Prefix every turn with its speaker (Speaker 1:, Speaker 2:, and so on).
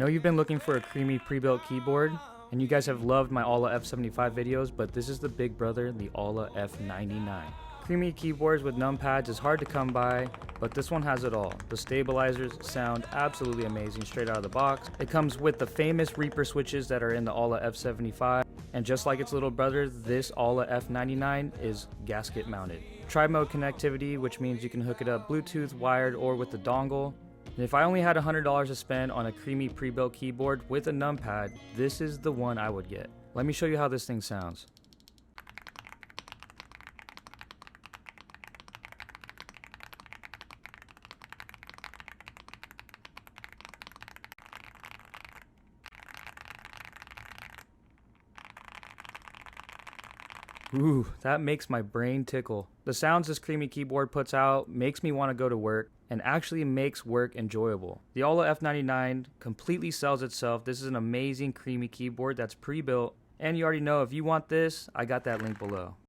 Speaker 1: know you've been looking for a creamy pre-built keyboard, and you guys have loved my Alla F75 videos, but this is the big brother, the Alla F99. Creamy keyboards with numpads is hard to come by, but this one has it all. The stabilizers sound absolutely amazing straight out of the box. It comes with the famous Reaper switches that are in the Alla F75, and just like its little brother, this Alla F99 is gasket mounted. Tri-mode connectivity, which means you can hook it up Bluetooth, wired, or with the dongle. And if I only had $100 to spend on a creamy pre-built keyboard with a numpad, this is the one I would get. Let me show you how this thing sounds. Ooh, that makes my brain tickle. The sounds this creamy keyboard puts out makes me want to go to work and actually makes work enjoyable. The Alla F99 completely sells itself. This is an amazing creamy keyboard that's pre-built, and you already know if you want this, I got that link below.